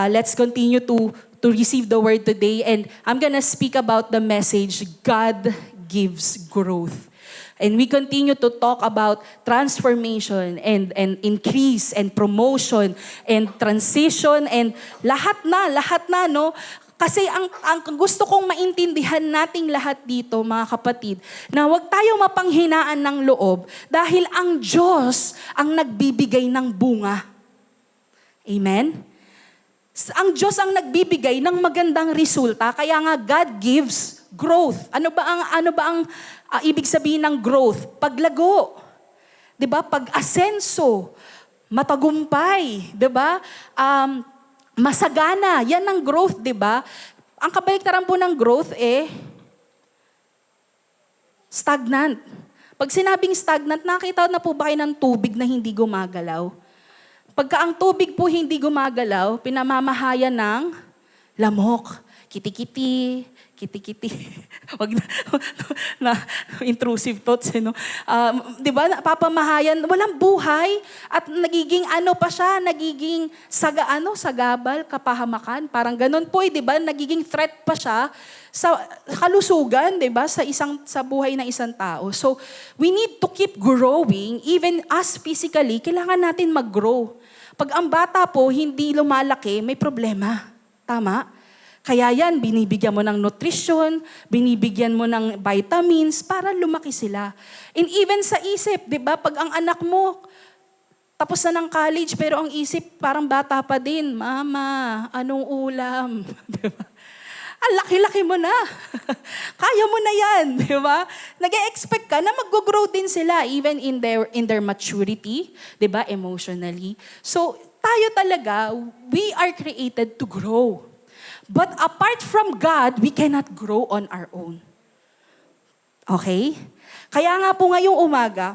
let's continue to receive the word today. And I'm gonna speak about the message, God gives growth. And we continue to talk about transformation and increase and promotion and transition and lahat na, no? Kasi ang gusto kong maintindihan nating lahat dito, mga kapatid, na huwag tayo mapanghinaan ng loob dahil ang Diyos ang nagbibigay ng bunga. Amen? Ang Diyos ang nagbibigay ng magandang resulta, kaya nga God gives growth. Ano ba ang ibig sabihin ng growth? Paglago. 'Di ba? Pag-asenso, matagumpay, 'di ba? Masagana, 'yan ang growth, 'di ba? Ang kabaliktaran po ng growth stagnant. Pag sinabing stagnant, nakita na po ba kayo ng tubig na hindi gumagalaw? Pagka ang tubig po hindi gumagalaw, pinamamahayan ng lamok, kiti-kiti. Wag na intrusive thoughts, no? 'Di ba? Papamahayan, walang buhay at nagiging nagiging sagabal, kapahamakan, parang ganun po, 'di ba? Nagiging threat pa siya sa kalusugan, 'di ba? Sa buhay ng isang tao. So, we need to keep growing even us physically, kailangan natin mag-grow. Pag ang bata po hindi lumalaki, may problema. Tama? Kaya yan, binibigyan mo ng nutrition, binibigyan mo ng vitamins para lumaki sila. And even sa isip, di ba? Pag ang anak mo, tapos na ng college, pero ang isip parang bata pa din. Mama, anong ulam? Di ba? Ang laki-laki mo na. Kaya mo na yan, di ba? Nag-e-expect ka na mag-grow din sila even in their maturity, di ba? Emotionally. So, tayo talaga, we are created to grow. But apart from God, we cannot grow on our own. Okay? Kaya nga po ngayong umaga,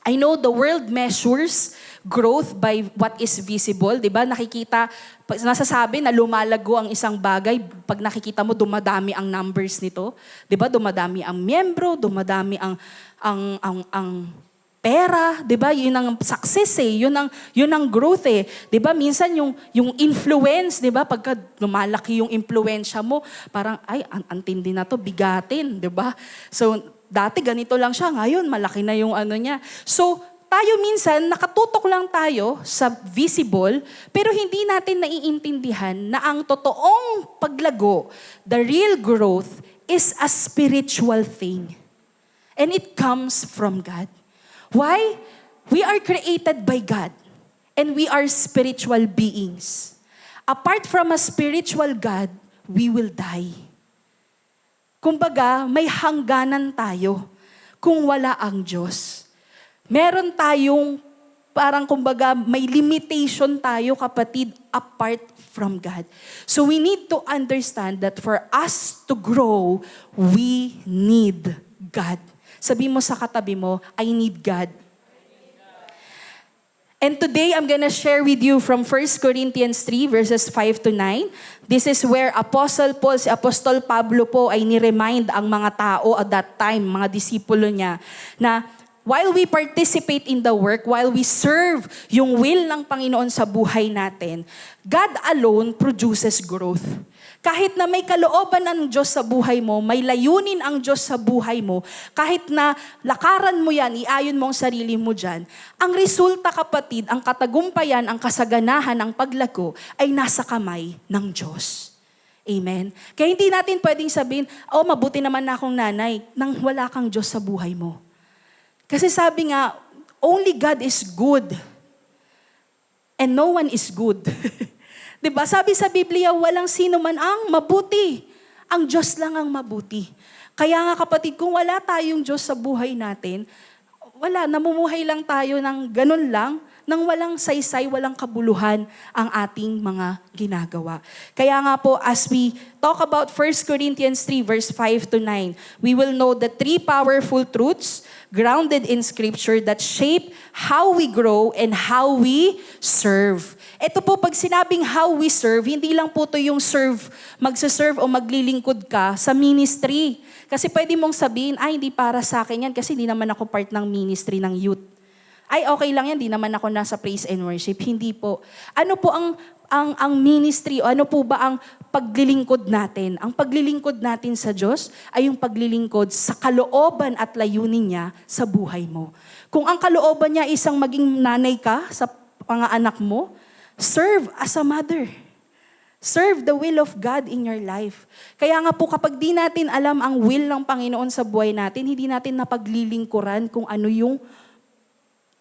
I know the world measures growth by what is visible. Diba? Nakikita, nasasabi na lumalago ang isang bagay. Pag nakikita mo, dumadami ang numbers nito. Diba? Dumadami ang miyembro, dumadami ang pera, 'di ba? Yun ang success Yun ang growth 'Di ba? Minsan yung influence, 'di ba? Pagka lumalaki yung impluwensya mo, parang ang tindi na 'to, bigatin, 'di ba? So, dati ganito lang siya, ngayon malaki na yung niya. So, tayo minsan nakatutok lang tayo sa visible, pero hindi natin naiintindihan na ang totoong paglago, the real growth is a spiritual thing. And it comes from God. Why? We are created by God and we are spiritual beings. Apart from a spiritual God, we will die. Kumbaga, may hangganan tayo kung wala ang Diyos. Meron tayong parang kumbaga may limitation tayo, kapatid, apart from God. So we need to understand that for us to grow, we need God. Sabi mo sa katabi mo, I need God. And today, I'm gonna share with you from 1 Corinthians 3, verses 5 to 9. This is where Apostle Paul, si Apostol Pablo po ay ni-remind ang mga tao at that time, mga disipulo niya, na while we participate in the work, while we serve yung will ng Panginoon sa buhay natin, God alone produces growth. Kahit na may kalooban ng Diyos sa buhay mo, may layunin ang Diyos sa buhay mo, kahit na lakaran mo yan, iayon mo ang sarili mo dyan, ang resulta, kapatid, ang katagumpayan, ang kasaganahan, ang paglago, ay nasa kamay ng Diyos. Amen? Kaya hindi natin pwedeng sabihin, mabuti naman na akong nanay, nang wala kang Diyos sa buhay mo. Kasi sabi nga, only God is good. And no one is good. Diba? Sabi sa Biblia, walang sino man ang mabuti. Ang Diyos lang ang mabuti. Kaya nga kapatid, kung wala tayong Diyos sa buhay natin, namumuhay lang tayo ng ganun lang, nang walang saysay, walang kabuluhan ang ating mga ginagawa. Kaya nga po, as we talk about 1 Corinthians 3, verse 5 to 9, we will know the three powerful truths grounded in Scripture that shape how we grow and how we serve. Ito po, pag sinabing how we serve, hindi lang po ito yung magsaserve o maglilingkod ka sa ministry. Kasi pwede mong sabihin, hindi para sa akin yan kasi hindi naman ako part ng ministry ng youth. Ay, okay lang yan, di naman ako nasa praise and worship. Hindi po. Ano po ang ministry, o ano po ba ang paglilingkod natin? Ang paglilingkod natin sa Diyos ay yung paglilingkod sa kalooban at layunin niya sa buhay mo. Kung ang kalooban niya isang maging nanay ka sa mga anak mo, serve as a mother. Serve the will of God in your life. Kaya nga po kapag di natin alam ang will ng Panginoon sa buhay natin, hindi natin napaglilingkuran kung ano yung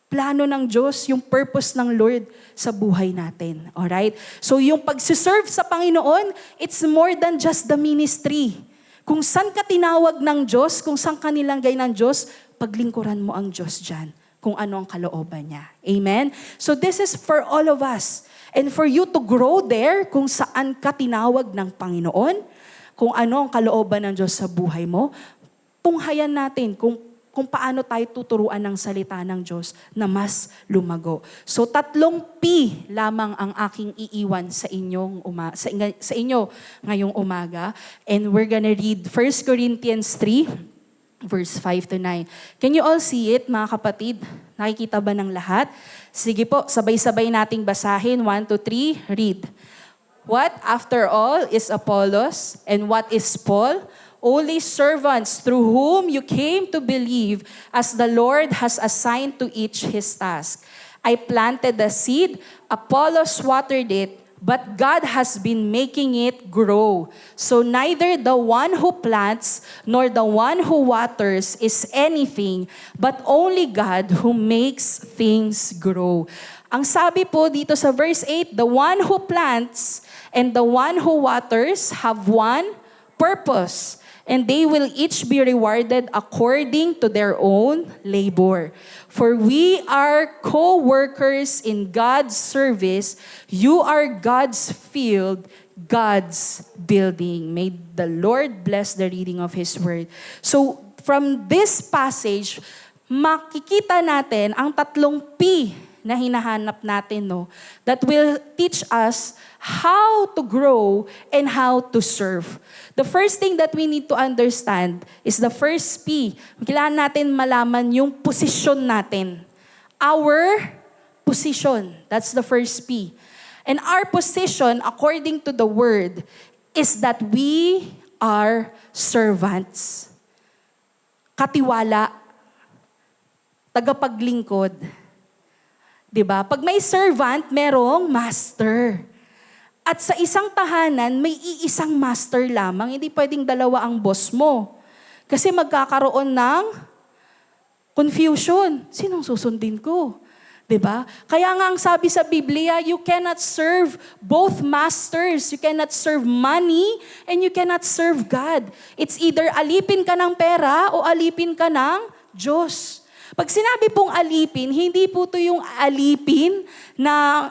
plano ng Diyos, yung purpose ng Lord sa buhay natin. Alright? So yung pagsiserve sa Panginoon, it's more than just the ministry. Kung saan ka tinawag ng Diyos, kung saan ka nilanggay ng Diyos, paglingkuran mo ang Diyos dyan, kung ano ang kalooban niya. Amen? So this is for all of us. And for you to grow there, kung saan ka tinawag ng Panginoon, kung ano ang kalooban ng Diyos sa buhay mo, tunghayan natin kung paano tayo tuturuan ng salita ng Diyos na mas lumago. So 3 P lamang ang aking iiwan sa sa inyo ngayong umaga. And we're gonna read 1 Corinthians 3, verse 5 to 9. Can you all see it, mga kapatid? Nakikita ba ng lahat? Sige po, sabay-sabay nating basahin. 1, 2, 3, read. What, after all, is Apollos? And what is Paul? Only servants through whom you came to believe, as the Lord has assigned to each his task. I planted the seed, Apollos watered it, but God has been making it grow. So neither the one who plants nor the one who waters is anything, but only God who makes things grow. Ang sabi po dito sa verse 8, the one who plants and the one who waters have one purpose, and they will each be rewarded according to their own labor. For we are co-workers in God's service. You are God's field, God's building. May the Lord bless the reading of His Word. So, from this passage, makikita natin ang 3 P na hinahanap natin, no? That will teach us how to grow and how to serve. The first thing that we need to understand is the first P. Kailangan natin malaman yung posisyon natin. Our position. That's the first P. And our position, according to the Word, is that we are servants. Katiwala. Tagapaglingkod. Diba? Pag may servant, merong master. At sa isang tahanan, may iisang master lamang. Hindi pwedeng 2 ang boss mo. Kasi magkakaroon ng confusion. Sinong susundin ko? Diba? Kaya nga ang sabi sa Biblia, you cannot serve both masters. You cannot serve money and you cannot serve God. It's either alipin ka ng pera o alipin ka ng Diyos. Pag sinabi pong alipin, hindi po ito yung alipin na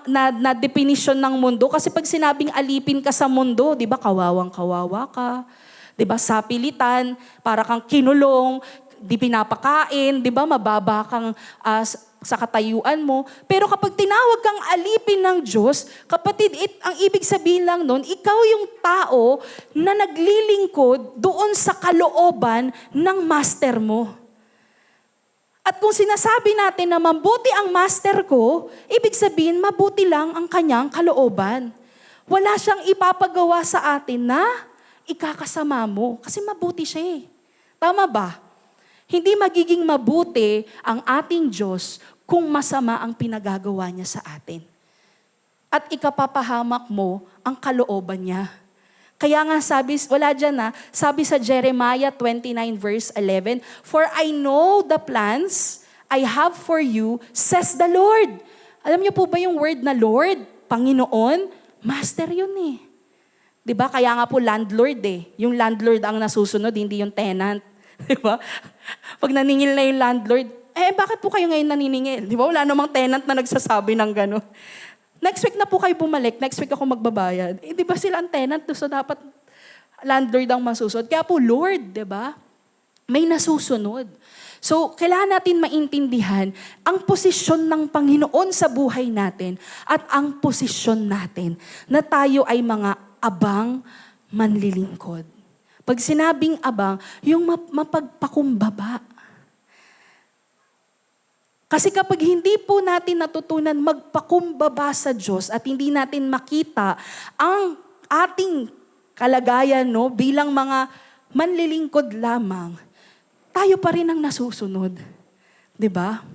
definition ng mundo. Kasi pag sinabing alipin ka sa mundo, di ba, kawawang-kawawa ka. Di ba, sapilitan, para kang kinulong, di pinapakain, di ba, mababa kang sa katayuan mo. Pero kapag tinawag kang alipin ng Diyos, kapatid, ang ibig sabihin lang nun, ikaw yung tao na naglilingkod doon sa kalooban ng master mo. At kung sinasabi natin na mabuti ang master ko, ibig sabihin mabuti lang ang kanyang kalooban. Wala siyang ipapagawa sa atin na ikakasama mo. Kasi mabuti siya eh. Tama ba? Hindi magiging mabuti ang ating Diyos kung masama ang pinagagawa niya sa atin. At ikapapahamak mo ang kalooban niya. Kaya nga sabi sa Jeremiah 29 verse 11, for I know the plans I have for you, says the Lord. Alam niyo po ba yung word na Lord, Panginoon? Master yun eh. Diba? Kaya nga po landlord eh. Yung landlord ang nasusunod, hindi yung tenant. Diba? Pag naningil na yung landlord, bakit po kayo ngayon naniningil? Diba? Wala namang tenant na nagsasabi ng gano'n. Next week na po kayo bumalik, next week ako magbabayad. Di ba sila ang tenant, so dapat landlord ang masusunod. Kaya po, Lord, di ba? May nasusunod. So, kailangan natin maintindihan ang posisyon ng Panginoon sa buhay natin at ang posisyon natin na tayo ay mga abang manlilingkod. Pag sinabing abang, yung mapagpakumbaba. Kasi kapag hindi po natin natutunan magpakumbaba sa Diyos at hindi natin makita ang ating kalagayan, no, bilang mga manlilingkod lamang, tayo pa rin ang nasusunod. 'Di ba?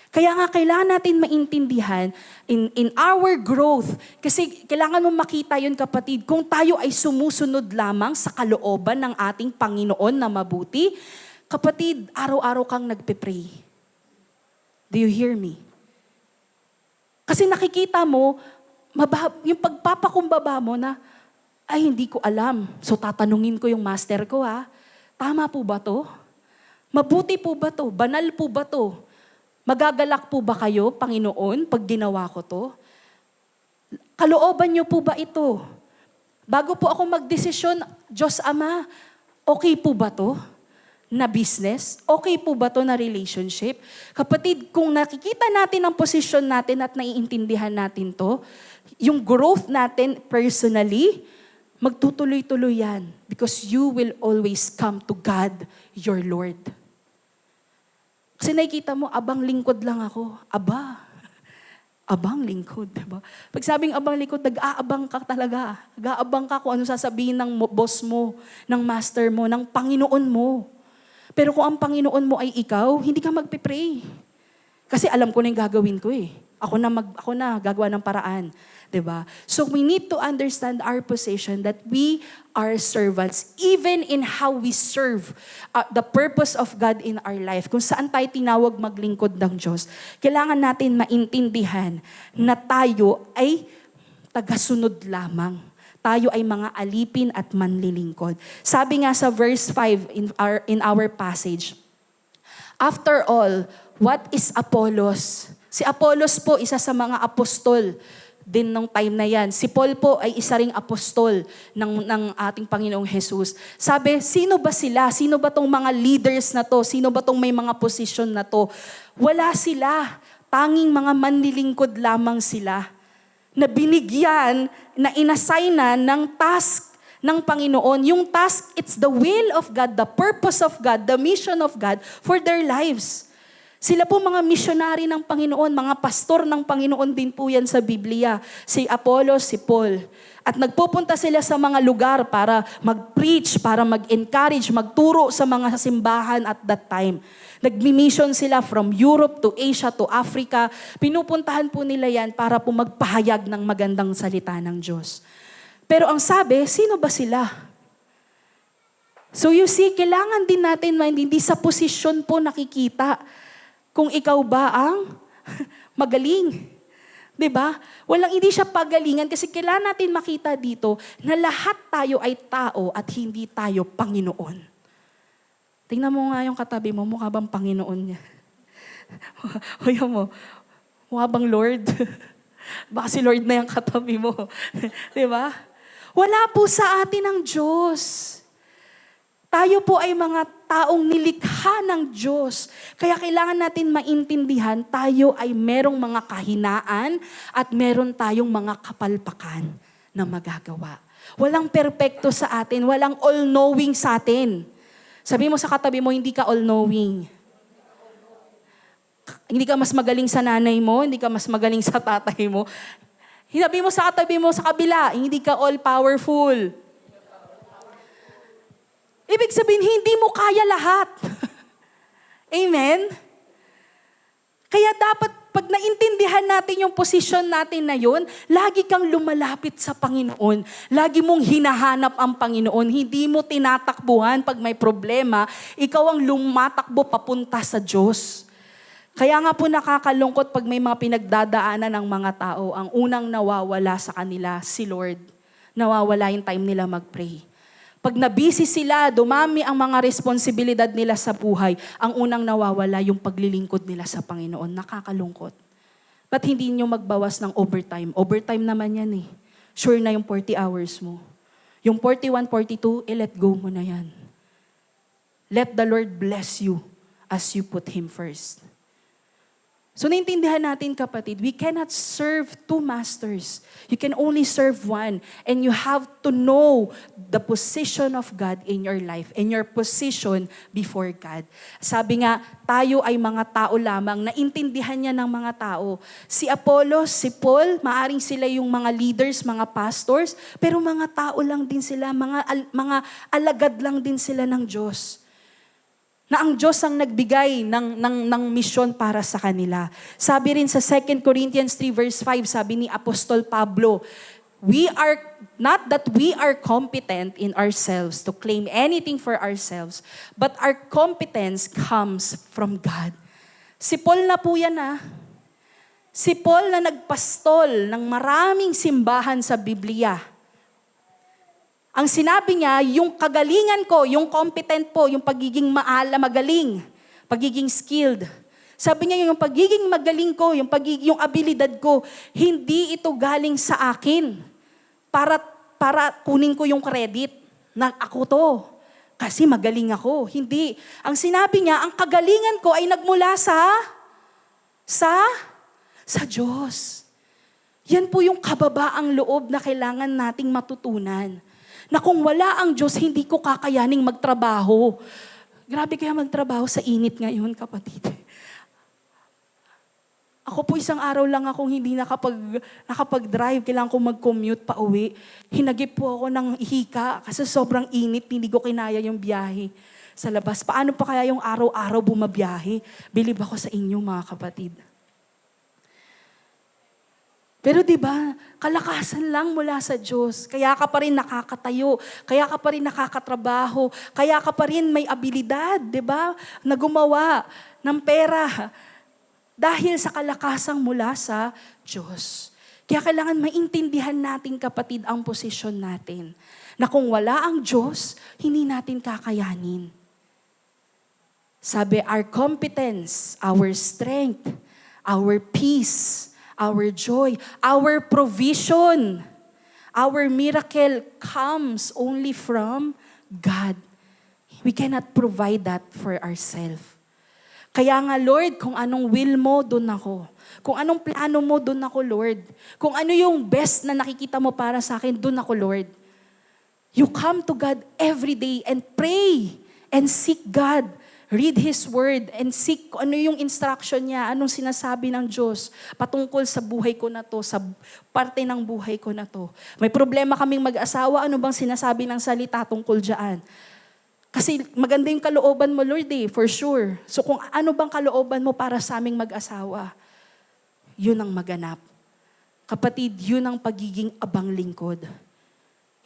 Kaya nga kailangan natin maintindihan in our growth, kasi kailangan mo makita yun, kapatid, kung tayo ay sumusunod lamang sa kalooban ng ating Panginoon na mabuti, kapatid, araw-araw kang nagpe-pray. Do you hear me? Kasi nakikita mo, yung pagpapakumbaba mo na, ay hindi ko alam. So tatanungin ko yung master ko, tama po ba to? Mabuti po ba to? Banal po ba to? Magagalak po ba kayo, Panginoon, pag ginawa ko to? Kalooban niyo po ba ito? Bago po ako magdesisyon, Diyos Ama, okay po ba to na business? Okay po ba to na relationship? Kapatid, kung nakikita natin ang posisyon natin at naiintindihan natin to, yung growth natin personally, magtutuloy-tuloy yan. Because you will always come to God, your Lord. Kasi nakikita mo, abang lingkod lang ako. Abang lingkod, diba? Pag sabing abang lingkod, nag-aabang ka talaga. Nag-aabang ka kung ano sasabihin ng boss mo, ng master mo, ng Panginoon mo. Pero kung ang Panginoon mo ay ikaw, hindi ka magpipray. Kasi alam ko na yung gagawin ko eh. Ako na gagawa ng paraan. 'Di ba? So we need to understand our position that we are servants. Even in how we serve the purpose of God in our life. Kung saan tayo tinawag maglingkod ng Diyos. Kailangan natin maintindihan na tayo ay tagasunod lamang. Tayo ay mga alipin at manlilingkod. Sabi nga sa verse 5 in our passage, after all, what is Apollos? Si Apollos po, isa sa mga apostol din nung time na yan. Si Paul po ay isa ring apostol ng ating Panginoong Jesus. Sabi, sino ba sila? Sino ba tong mga leaders na to? Sino ba tong may mga posisyon na to? Wala sila. Tanging mga manlilingkod lamang sila na binigyan, na inassignan ng task ng Panginoon. Yung task, it's the will of God, the purpose of God, the mission of God for their lives. Sila po mga missionary ng Panginoon, mga pastor ng Panginoon din po yan sa Biblia. Si Apollos, si Paul. At nagpupunta sila sa mga lugar para mag-preach, para mag-encourage, magturo sa mga simbahan at that time. Nagmi-mission sila from Europe to Asia to Africa. Pinupuntahan po nila yan para po magpahayag ng magandang salita ng Diyos. Pero ang sabi, sino ba sila? So you see, kailangan din natin hindi sa posisyon po nakikita kung ikaw ba ang magaling. 'Di ba? Hindi siya pagalingan kasi kailangan natin makita dito na lahat tayo ay tao at hindi tayo Panginoon. Tingnan mo nga yung katabi mo, mukha bang Panginoon niya? Huwag mo, mukha bang Lord? Baka si Lord na yung katabi mo. 'Di ba? Wala po sa atin ang Diyos. Tayo po ay mga taong nilikha ng Diyos. Kaya kailangan natin maintindihan, tayo ay merong mga kahinaan at meron tayong mga kapalpakan na magagawa. Walang perpekto sa atin, walang all-knowing sa atin. Sabi mo sa katabi mo, hindi ka all-knowing. Hindi ka mas magaling sa nanay mo, hindi ka mas magaling sa tatay mo. Sabi mo sa katabi mo, sa kabila, hindi ka all-powerful. Ibig sabihin, hindi mo kaya lahat. Amen? Kaya dapat, pag naintindihan natin yung posisyon natin na yun, lagi kang lumalapit sa Panginoon. Lagi mong hinahanap ang Panginoon. Hindi mo tinatakbuhan pag may problema. Ikaw ang lumatakbo papunta sa Diyos. Kaya nga po nakakalungkot pag may mga pinagdadaanan ng mga tao, ang unang nawawala sa kanila, si Lord. Nawawala yung time nila mag-pray. Pag nabisi sila, dumami ang mga responsibilidad nila sa buhay, ang unang nawawala yung paglilingkod nila sa Panginoon. Nakakalungkot. Ba't hindi nyo magbawas ng overtime? Overtime naman yan eh. Sure na yung 40 hours mo. Yung 41, 42, let go mo na yan. Let the Lord bless you as you put Him first. So naintindihan natin kapatid, we cannot serve two masters. You can only serve one. And you have to know the position of God in your life and your position before God. Sabi nga, tayo ay mga tao lamang, naintindihan niya ng mga tao. Si Apollos, si Paul, maaring sila yung mga leaders, mga pastors, pero mga tao lang din sila, mga alagad lang din sila ng Diyos. Na ang Diyos ang nagbigay ng misyon para sa kanila. Sabi rin sa 2 Corinthians 3 verse 5, sabi ni Apostol Pablo, not that we are competent in ourselves to claim anything for ourselves, but our competence comes from God. Si Paul na po yan Si Paul na nagpastol ng maraming simbahan sa Biblia. Ang sinabi niya, yung kagalingan ko, yung competent po, yung pagiging magaling, pagiging skilled. Sabi niya, yung pagiging magaling ko, yung abilidad ko, hindi ito galing sa akin para kunin ko yung credit na ako to. Kasi magaling ako. Hindi. Ang sinabi niya, ang kagalingan ko ay nagmula sa Diyos. Yan po yung kababaang loob na kailangan nating matutunan. Na kung wala ang Diyos, hindi ko kakayaning magtrabaho. Grabe kaya magtrabaho sa init ngayon, kapatid. Ako po isang araw lang akong hindi nakapag-drive. Kailangan ko mag-commute pa uwi. Hinagip po ako ng hika kasi sobrang init, hindi ko kinaya yung biyahe sa labas. Paano pa kaya yung araw-araw bumabiyahe? Bilib ako sa inyo, mga kapatid. Pero di ba, kalakasan lang mula sa Diyos. Kaya ka pa rin nakakatayo, kaya ka pa rin nakakatrabaho, kaya ka pa rin may abilidad, di ba, na gumawa ng pera. Dahil sa kalakasang mula sa Diyos. Kaya kailangan maintindihan natin, kapatid, ang posisyon natin. Na kung wala ang Diyos, hindi natin kakayanin. Sabi, our competence, our strength, our peace, our joy, our provision, our miracle comes only from God. We cannot provide that for ourselves. Kaya nga, Lord, kung anong will mo, doon ako. Kung anong plano mo, doon ako, Lord. Kung ano yung best na nakikita mo para sa akin, doon ako, Lord. You come to God every day and pray and seek God. Read His Word and seek ano yung instruction niya, anong sinasabi ng Diyos patungkol sa buhay ko na to, sa parte ng buhay ko na to. May problema kaming mag-asawa, ano bang sinasabi ng salita tungkol dyan? Kasi maganda yung kalooban mo, Lord, for sure. So kung ano bang kalooban mo para sa aming mag-asawa, yun ang maganap. Kapatid, yun ang pagiging abang lingkod.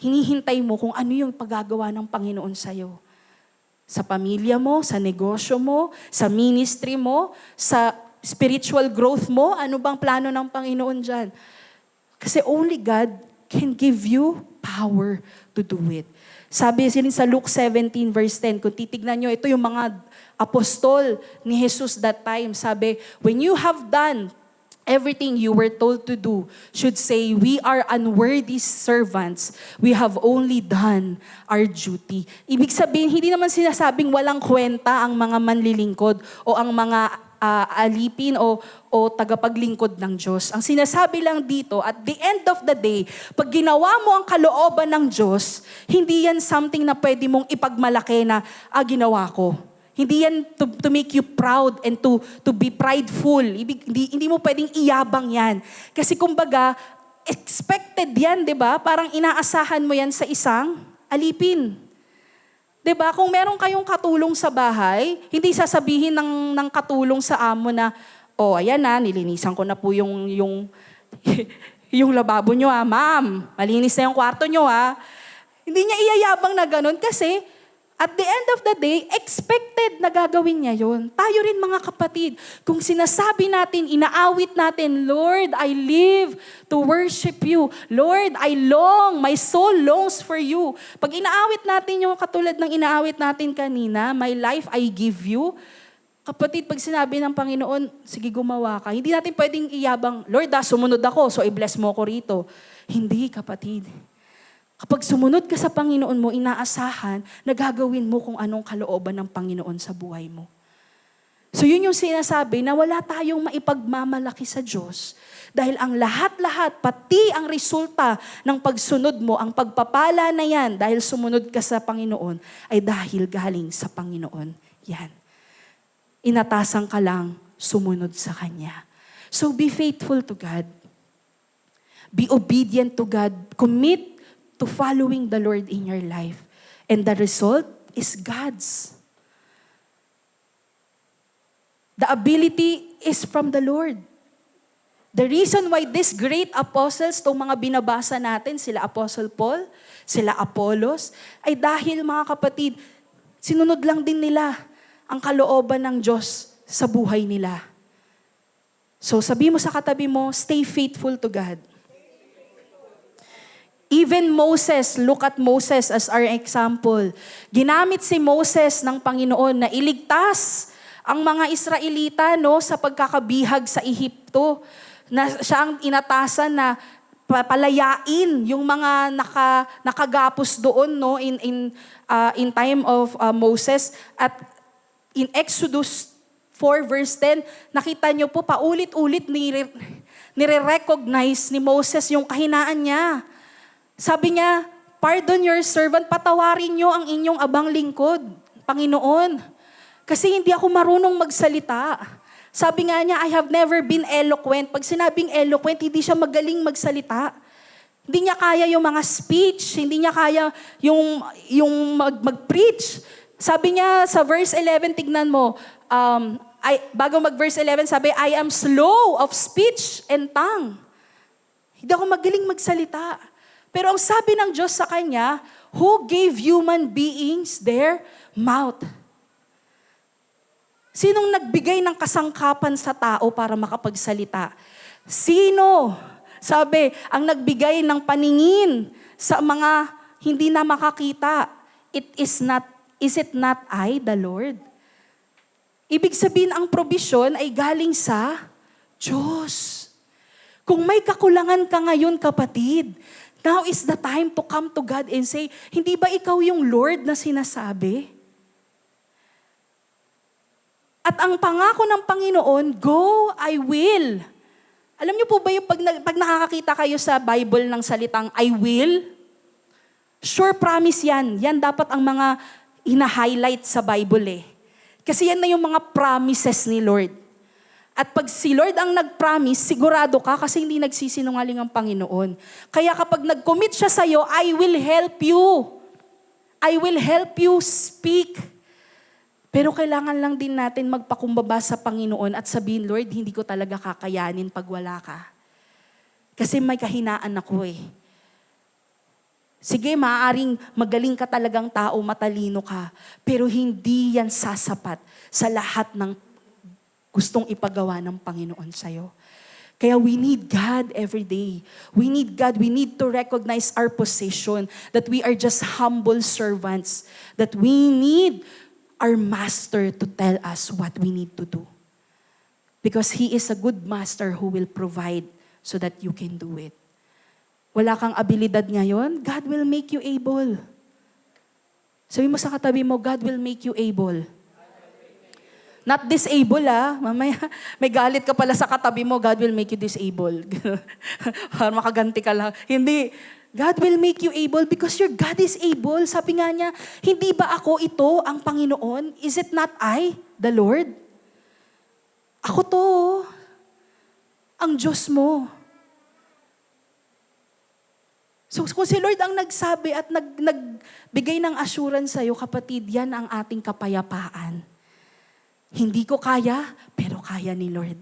Hinihintay mo kung ano yung paggagawa ng Panginoon sa'yo. Sa pamilya mo, sa negosyo mo, sa ministry mo, sa spiritual growth mo, ano bang plano ng Panginoon dyan? Kasi only God can give you power to do it. Sabi rin sa Luke 17 verse 10, kung titignan nyo, ito yung mga apostol ni Jesus that time. Sabi, when you have done everything you were told to do, should say, we are unworthy servants. We have only done our duty. Ibig sabihin, hindi naman sinasabing walang kwenta ang mga manlilingkod o ang mga alipin o tagapaglingkod ng Diyos. Ang sinasabi lang dito, at the end of the day, pag ginawa mo ang kalooban ng Diyos, hindi yan something na pwede mong ipagmalaki na, ginawa ko. Hindi yan to make you proud and to be prideful. Hindi mo pwedeng iyabang yan. Kasi kumbaga, expected yan, di ba? Parang inaasahan mo yan sa isang alipin. Di ba? Kung meron kayong katulong sa bahay, hindi sasabihin ng katulong sa amo na, ayan nilinisan ko na po yung lababo nyo ma'am. Malinis na yung kwarto nyo Hindi niya iyayabang na ganun kasi at the end of the day, expected na gagawin niya yun. Tayo rin mga kapatid, kung sinasabi natin, inaawit natin, Lord, I live to worship you. Lord, my soul longs for you. Pag inaawit natin yung katulad ng inaawit natin kanina, my life I give you. Kapatid, pag sinabi ng Panginoon, sige gumawa ka, hindi natin pwedeng iyabang, Lord, sumunod ako, so i-bless mo ko rito. Hindi, kapatid. Kapag sumunod ka sa Panginoon mo, inaasahan na gagawin mo kung anong kalooban ng Panginoon sa buhay mo. So yun yung sinasabi na wala tayong maipagmamalaki sa Diyos. Dahil ang lahat-lahat, pati ang resulta ng pagsunod mo, ang pagpapala na yan, dahil sumunod ka sa Panginoon, ay dahil galing sa Panginoon. Yan. Inatasan ka lang, sumunod sa Kanya. So be faithful to God. Be obedient to God. Commit to following the Lord in your life. And the result is God's. The ability is from the Lord. The reason why these great apostles, itong mga binabasa natin, sila Apostle Paul, sila Apollos, ay dahil mga kapatid, sinunod lang din nila ang kalooban ng Diyos sa buhay nila. So sabi mo sa katabi mo, stay faithful to God. Even Moses, look at Moses as our example. Ginamit si Moses ng Panginoon na iligtas ang mga Israelita sa pagkakabihag sa Ehipto. Na siya ang inatasan na palayain yung mga nakagapos doon in time of Moses. At in Exodus 4 verse 10, nakita niyo po paulit-ulit nire-recognize ni Moses yung kahinaan niya. Sabi niya, pardon your servant, patawarin niyo ang inyong abang lingkod, Panginoon. Kasi hindi ako marunong magsalita. Sabi nga niya, I have never been eloquent. Pag sinabing eloquent, hindi siya magaling magsalita. Hindi niya kaya yung mga speech, hindi niya kaya yung mag-preach. Sabi niya sa verse 11, tignan mo, bago mag-verse 11, sabi, I am slow of speech and tongue. Hindi ako magaling magsalita. Pero ang sabi ng Diyos sa kanya, who gave human beings their mouth? Sinong nagbigay ng kasangkapan sa tao para makapagsalita? Sino? Sabi, ang nagbigay ng paningin sa mga hindi na makakita. Is it not I, the Lord? Ibig sabihin, ang probisyon ay galing sa Diyos. Kung may kakulangan ka ngayon, kapatid, now is the time to come to God and say, hindi ba ikaw yung Lord na sinasabi? At ang pangako ng Panginoon, go, I will. Alam niyo po ba yung pag nakakakita kayo sa Bible ng salitang I will? Sure promise yan. Yan dapat ang mga ina-highlight sa Bible . Kasi yan na yung mga promises ni Lord. At pag si Lord ang nag-promise, sigurado ka kasi hindi nagsisinungaling ang Panginoon. Kaya kapag nag-commit siya sa'yo, I will help you. I will help you speak. Pero kailangan lang din natin magpakumbaba sa Panginoon at sabihin, Lord, hindi ko talaga kakayanin pag wala ka. Kasi may kahinaan ako . Sige, maaaring magaling ka talagang tao, matalino ka, pero hindi yan sasapat sa lahat ng gustong ipagawa ng Panginoon sa'yo. Kaya we need God every day. We need God. We need to recognize our position, that we are just humble servants, that we need our master to tell us what we need to do. Because He is a good master who will provide so that you can do it. Wala kang abilidad ngayon, God will make you able. Sabi mo sa katabi mo, God will make you able. Not disable Mamaya, may galit ka pala sa katabi mo, God will make you disabled. Para makaganti ka lang. Hindi. God will make you able because your God is able. Sabi nga niya, hindi ba ako ito ang Panginoon? Is it not I, the Lord? Ako to. Ang Diyos mo. So kung si Lord ang nagsabi at nagbigay ng assurance sa'yo, kapatid, yan ang ating kapayapaan. Hindi ko kaya, pero kaya ni Lord.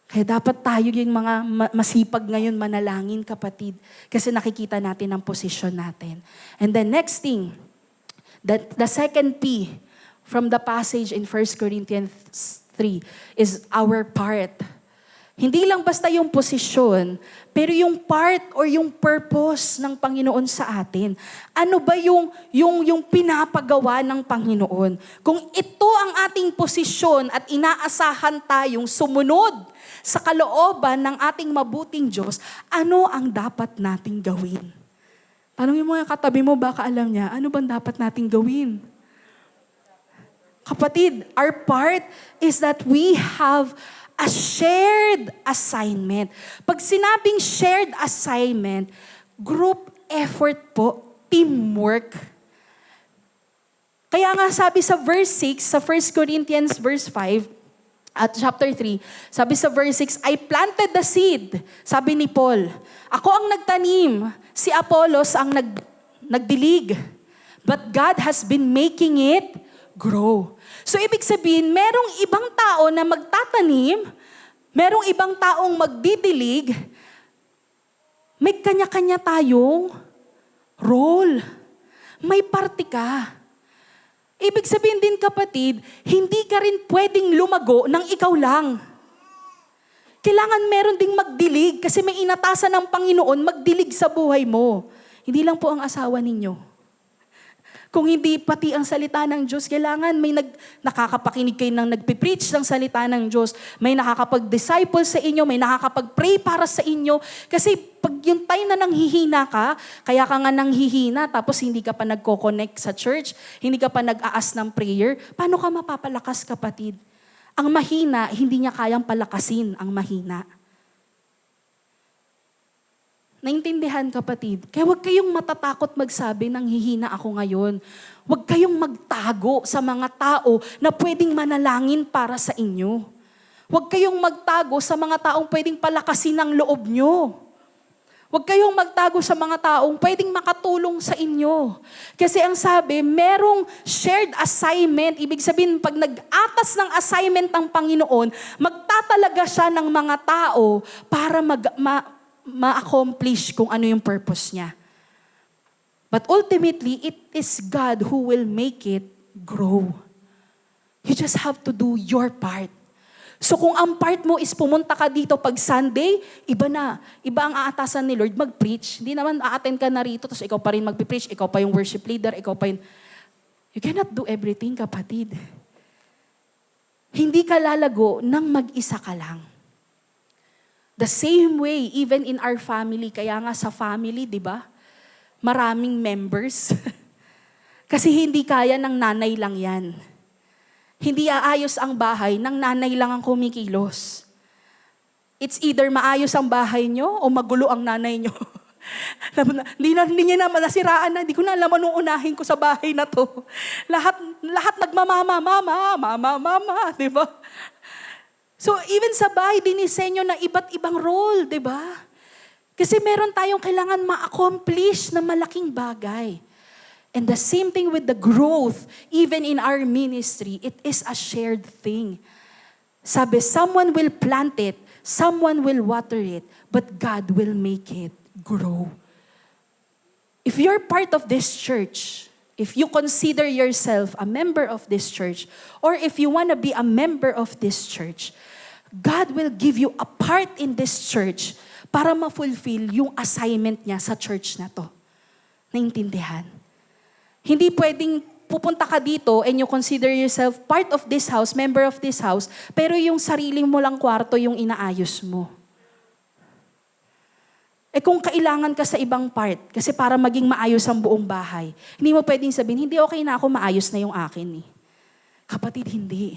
Kaya dapat tayo yung mga masipag ngayon manalangin, kapatid. Kasi nakikita natin ang posisyon natin. And the next thing, the second P from the passage in 1 Corinthians 3 is our part. Hindi lang basta yung posisyon, pero yung part or yung purpose ng Panginoon sa atin. Ano ba yung pinapagawa ng Panginoon? Kung ito ang ating posisyon at inaasahan tayong sumunod sa kalooban ng ating mabuting Diyos, ano ang dapat nating gawin? Tanungin mo yung katabi mo, baka alam niya, ano bang dapat nating gawin? Kapatid, our part is that we have a shared assignment. Pag sinabing shared assignment, group effort po, teamwork. Kaya nga sabi sa verse 6, sa 1 Corinthians verse 5, at chapter 3, sabi sa verse 6, I planted the seed, sabi ni Paul. Ako ang nagtanim, si Apollos ang nagdilig. But God has been making it grow. So ibig sabihin, merong ibang tao na magtatanim, merong ibang taong magdidilig, may kanya-kanya tayong role. May parte ka. Ibig sabihin din kapatid, hindi ka rin pwedeng lumago ng ikaw lang. Kailangan meron ding magdilig kasi may inatasan ng Panginoon magdilig sa buhay mo. Hindi lang po ang asawa ninyo. Kung hindi pati ang salita ng Diyos, kailangan may nakakapakinig kayo ng nagpipreach ng salita ng Diyos. May nakakapag-disciple sa inyo, may nakakapag-pray para sa inyo. Kasi pag yung time na nanghihina ka, kaya ka nga nanghihina, tapos hindi ka pa nagko-connect sa church, hindi ka pa nag-aas ng prayer, paano ka mapapalakas, kapatid? Ang mahina, hindi niya kayang palakasin ang mahina. Naintindihan, kapatid? Kaya huwag kayong matatakot magsabi ng hihina ako ngayon. Huwag kayong magtago sa mga tao na pwedeng manalangin para sa inyo. Huwag kayong magtago sa mga taong pwedeng palakasin ang loob nyo. Huwag kayong magtago sa mga taong pwedeng makatulong sa inyo. Kasi ang sabi, merong shared assignment. Ibig sabihin, pag nag-atas ng assignment ng Panginoon, magtatalaga siya ng mga tao para ma-accomplish kung ano yung purpose niya. But ultimately, it is God who will make it grow. You just have to do your part. So kung ang part mo is pumunta ka dito pag Sunday, iba na. Iba ang aatasan ni Lord mag-preach. Hindi naman a-attend ka na rito, tapos ikaw pa rin mag-preach, ikaw pa yung worship leader, ikaw pa yung... You cannot do everything, kapatid. Hindi ka lalago nang mag-isa ka lang. The same way, even in our family, kaya nga sa family, di ba? Maraming members. Kasi hindi kaya ng nanay lang yan. Hindi aayos ang bahay, ng nanay lang ang kumikilos. It's either maayos ang bahay nyo o magulo ang nanay nyo. Hindi niya naman nasiraan na. Hindi ko na alam anong unahin ko sa bahay na to. Lahat nagmamama, mama, di ba? So even sa bahay, dinisenyo na iba't ibang role, di ba? Kasi meron tayong kailangan ma-accomplish na malaking bagay. And the same thing with the growth, even in our ministry, it is a shared thing. Sabi, someone will plant it, someone will water it, but God will make it grow. If you're part of this church, if you consider yourself a member of this church, or if you want to be a member of this church, God will give you a part in this church para ma-fulfill yung assignment niya sa church na to. Naintindihan? Hindi pwedeng pupunta ka dito and you consider yourself part of this house, member of this house, pero yung sarili mo lang kwarto yung inaayos mo. Kung kailangan ka sa ibang part, kasi para maging maayos ang buong bahay, hindi mo pwedeng sabihin, hindi okay na ako, maayos na yung akin. Kapatid, hindi.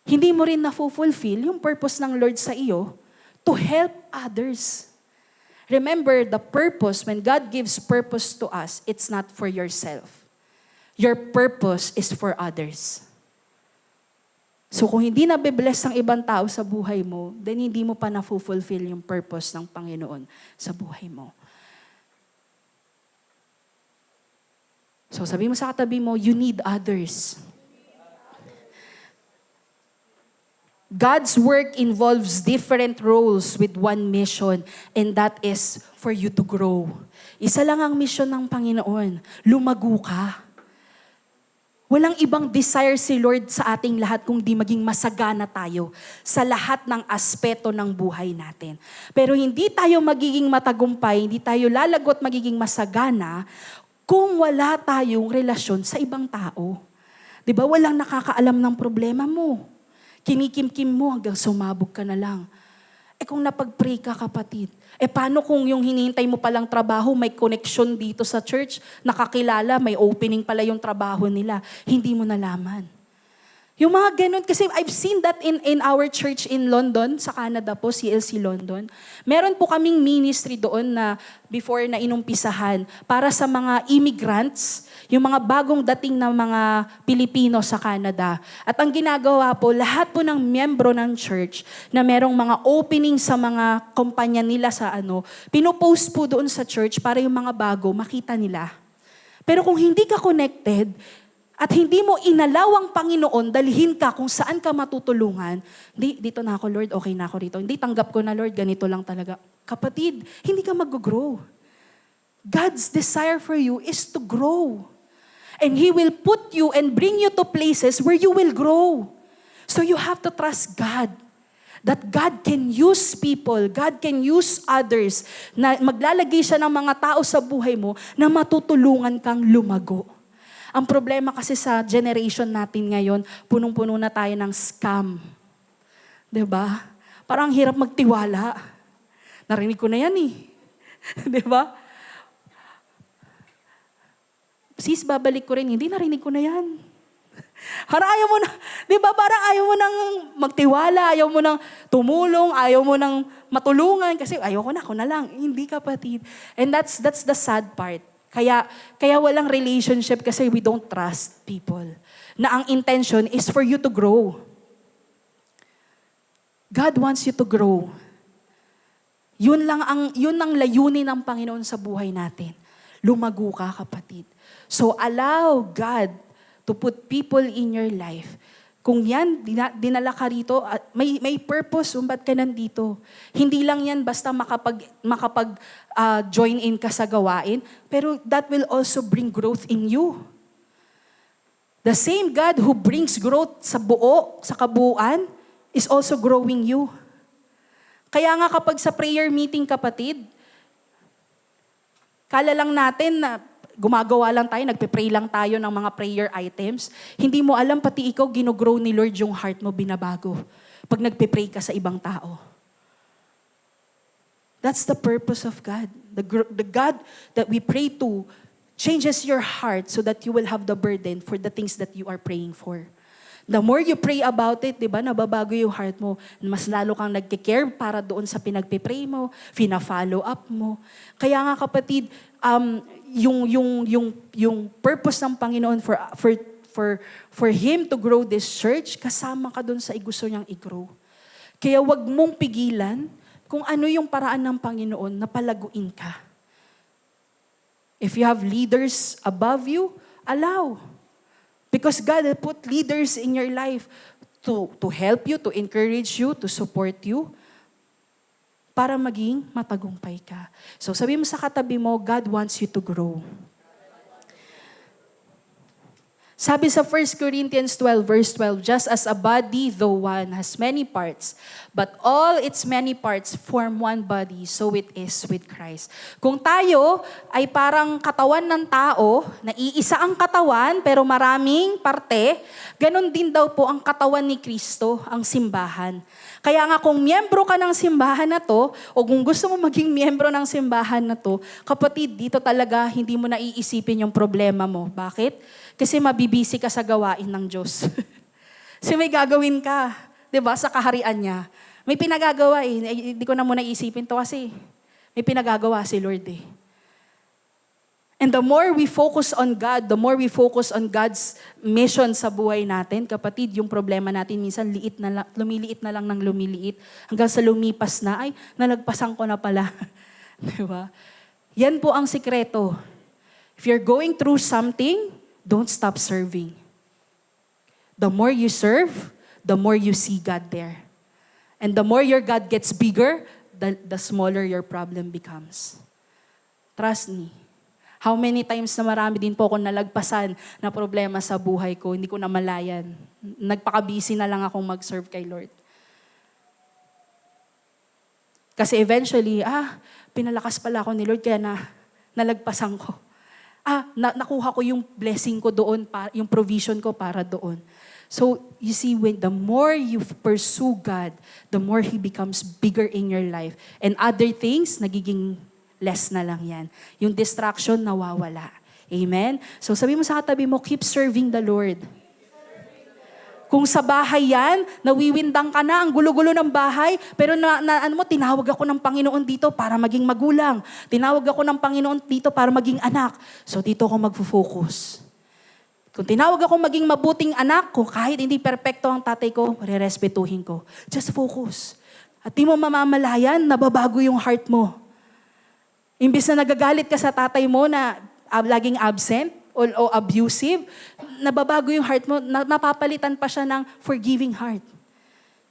Hindi mo rin na-fulfill yung purpose ng Lord sa iyo to help others. Remember, the purpose, when God gives purpose to us, it's not for yourself. Your purpose is for others. So kung hindi na-bless ang ibang tao sa buhay mo, then hindi mo pa na-fulfill yung purpose ng Panginoon sa buhay mo. So sabi mo sa katabi mo, you need others. God's work involves different roles with one mission, and that is for you to grow. Isa lang ang mission ng Panginoon, lumago ka. Walang ibang desire si Lord sa ating lahat kung di maging masagana tayo sa lahat ng aspeto ng buhay natin. Pero hindi tayo magiging matagumpay, hindi tayo lalagot magiging masagana kung wala tayong relasyon sa ibang tao. Di ba? Walang nakakaalam ng problema mo. Kinikim-kim mo hanggang sumabog ka na lang. Kung napag-pray ka, kapatid, paano kung yung hinihintay mo palang trabaho, may connection dito sa church, nakakilala, may opening pala yung trabaho nila, hindi mo nalaman. Yung mga ganun, kasi I've seen that in our church in London, sa Canada po, CLC London. Meron po kaming ministry doon na before na inumpisahan para sa mga immigrants, yung mga bagong dating na mga Pilipino sa Canada. At ang ginagawa po, lahat po ng miyembro ng church na merong mga opening sa mga kumpanya nila sa pinupost po doon sa church para yung mga bago makita nila. Pero kung hindi ka connected, at hindi mo inalaw ang Panginoon, dalhin ka kung saan ka matutulungan, dito na ako, Lord, okay na ako rito. Hindi, tanggap ko na, Lord, ganito lang talaga. Kapatid, hindi ka mag-grow. God's desire for you is to grow. And He will put you and bring you to places where you will grow. So you have to trust God. That God can use people, God can use others, na maglalagay siya ng mga tao sa buhay mo na matutulungan kang lumago. Ang problema kasi sa generation natin ngayon, punong-puno na tayo ng scam. 'Di ba? Parang hirap magtiwala. Narinig ko na yan eh. 'Di ba? Sis, babalik ko rin. Hindi, narinig ko na yan. Parang ayaw mo na, 'di ba? Parang ayaw mo nang magtiwala, ayaw mo nang tumulong, ayaw mo nang matulungan kasi ayoko na, ako na lang. Hindi, kapatid. And that's the sad part. Kaya walang relationship kasi we don't trust people. Na ang intention is for you to grow. God wants you to grow. Yun ang layunin ng Panginoon sa buhay natin. Lumago ka, kapatid. So allow God to put people in your life. Kung yan, dinala ka rito, may purpose kung ba't ka nandito. Hindi lang yan basta join in ka sa gawain, pero that will also bring growth in you. The same God who brings growth sa kabuuan, is also growing you. Kaya nga kapag sa prayer meeting, kapatid, kala lang natin na gumagawa lang tayo, nagpe-pray lang tayo ng mga prayer items. Hindi mo alam, pati ikaw, ginogrow ni Lord yung heart mo, binabago. Pag nagpe-pray ka sa ibang tao. That's the purpose of God. The God that we pray to changes your heart so that you will have the burden for the things that you are praying for. The more you pray about it, di ba, nababago yung heart mo. Mas lalo kang nagke-care para doon sa pinagpe-pray mo, fina-follow up mo. Kaya nga, kapatid, yung purpose ng Panginoon for Him to grow this church, kasama ka doon sa gusto niyang i-grow. Kaya wag mong pigilan kung ano yung paraan ng Panginoon na palaguin ka. If you have leaders above you, allow. Because God has put leaders in your life to help you, to encourage you, to support you, para maging matagumpay ka. So sabi mo sa katabi mo, God wants you to grow. Sabi sa 1 Corinthians 12, verse 12, just as a body, though one, has many parts, but all its many parts form one body, so it is with Christ. Kung tayo ay parang katawan ng tao, na iisa ang katawan, pero maraming parte, ganun din daw po ang katawan ni Kristo, ang simbahan. Kaya nga kung miyembro ka ng simbahan na to, o kung gusto mo maging miyembro ng simbahan na to, kapatid, dito talaga hindi mo naiisipin yung problema mo. Bakit? Kasi mabibisi ka sa gawain ng Diyos. Kasi may gagawin ka, 'di ba, sa kaharian niya. May pinagagawa eh. Hindi ko na muna isipin to kasi may pinagagawa si Lord eh. And the more we focus on God, the more we focus on God's mission sa buhay natin, kapatid, yung problema natin minsan lumiliit na lang ng lumiliit hanggang sa lumipas na, ay, nalagpasan ko na pala. 'Di ba? Yan po ang sikreto. If you're going through something, don't stop serving. The more you serve, the more you see God there. And the more your God gets bigger, the smaller your problem becomes. Trust me. How many times na marami din po akong nalagpasan na problema sa buhay ko, hindi ko na malayan. Nagpaka-busy na lang akong mag-serve kay Lord. Kasi eventually, pinalakas pala ako ni Lord kaya nalagpasan ko. Nakuha ko yung blessing ko doon, yung provision ko para doon. So, you see, when the more you pursue God, the more He becomes bigger in your life. And other things, nagiging less na lang yan. Yung distraction, nawawala. Amen? So, sabi mo sa katabi mo, keep serving the Lord. Kung sa bahay yan, nawiwindang ka na, ang gulo-gulo ng bahay, pero tinawag ako ng Panginoon dito para maging magulang. Tinawag ako ng Panginoon dito para maging anak. So dito ako magfo-focus. Kung tinawag ako maging mabuting anak ko, kahit hindi perpekto ang tatay ko, rerespetuhin ko. Just focus. At di mo mamamalayan, nababago yung heart mo. Imbis na nagagalit ka sa tatay mo na laging absent, o abusive, nababago yung heart mo, napapalitan pa siya ng forgiving heart.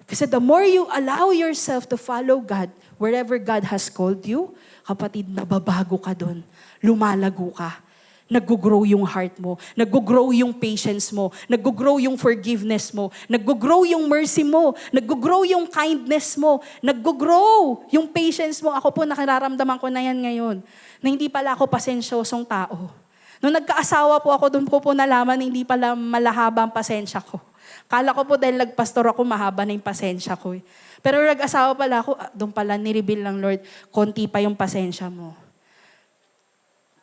Kasi the more you allow yourself to follow God, wherever God has called you, kapatid, nababago ka doon. Lumalago ka. Nag-grow yung heart mo. Nag-grow yung patience mo. Nag-grow yung forgiveness mo. Nag-grow yung mercy mo. Nag-grow yung kindness mo. Nag-grow yung patience mo. Ako po, nakararamdaman ko na yan ngayon. Na hindi pala ako pasensyosong tao. Nung nagkaasawa po ako, doon po nalaman na hindi pala malahaba ang pasensya ko. Kala ko po dahil nagpastor ako, mahaba na yung pasensya ko. Pero nag-asawa pala ako, doon pala nireveal ng Lord, konti pa yung pasensya mo.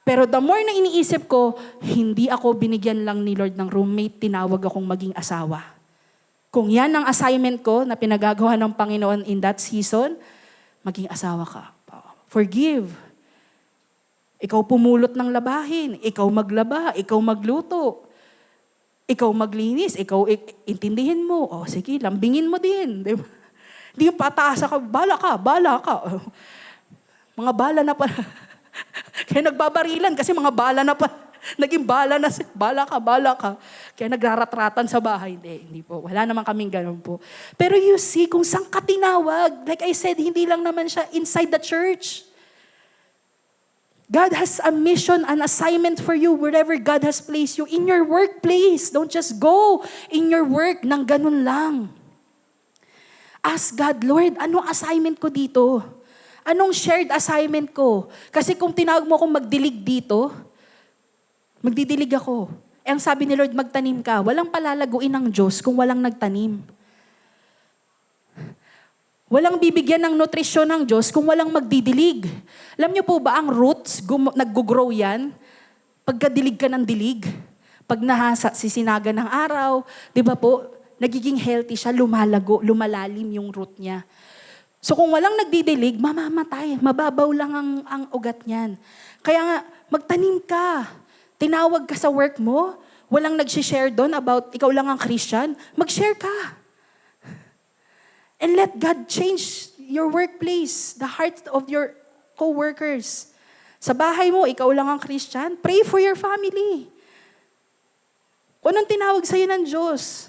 Pero the more na iniisip ko, hindi ako binigyan lang ni Lord ng roommate, tinawag akong maging asawa. Kung yan ang assignment ko na pinagagawa ng Panginoon in that season, maging asawa ka. Forgive. Ikaw pumulot ng labahin, ikaw maglaba, ikaw magluto, ikaw maglinis, ikaw intindihin mo. O sige, lambingin mo din. Di ba? Hindi yung pataasa ka, bala ka. Mga bala na pa. Kaya nagbabarilan kasi mga bala na pa. Naging bala na, bala ka. Kaya nagraratratan sa bahay. Hindi po. Wala naman kaming ganun po. Pero you see, kung saan ka tinawag, like I said, hindi lang naman siya inside the church. God has a mission, an assignment for you wherever God has placed you. In your workplace. Don't just go in your work nang ganun lang. Ask God, Lord, anong assignment ko dito? Anong shared assignment ko? Kasi kung tinawag mo akong magdilig dito, magdidilig ako. Ang sabi ni Lord, magtanim ka. Walang palalaguin ng Diyos kung walang nagtanim. Walang bibigyan ng nutrisyon ng Diyos kung walang magdidilig. Alam niyo po ba, ang roots, nag-grow yan, pagkadilig ka ng dilig, pag sisinaga ng araw, di ba po, nagiging healthy siya, lumalago, lumalalim yung root niya. So kung walang nagdidilig, mamamatay, mababaw lang ang ugat niyan. Kaya nga, magtanim ka. Tinawag ka sa work mo, walang nag-share doon about ikaw lang ang Christian, mag-share ka. And let God change your workplace, the heart of your co-workers. Sa bahay mo, ikaw lang ang Christian, pray for your family. Kung anong tinawag sa'yo ng Diyos.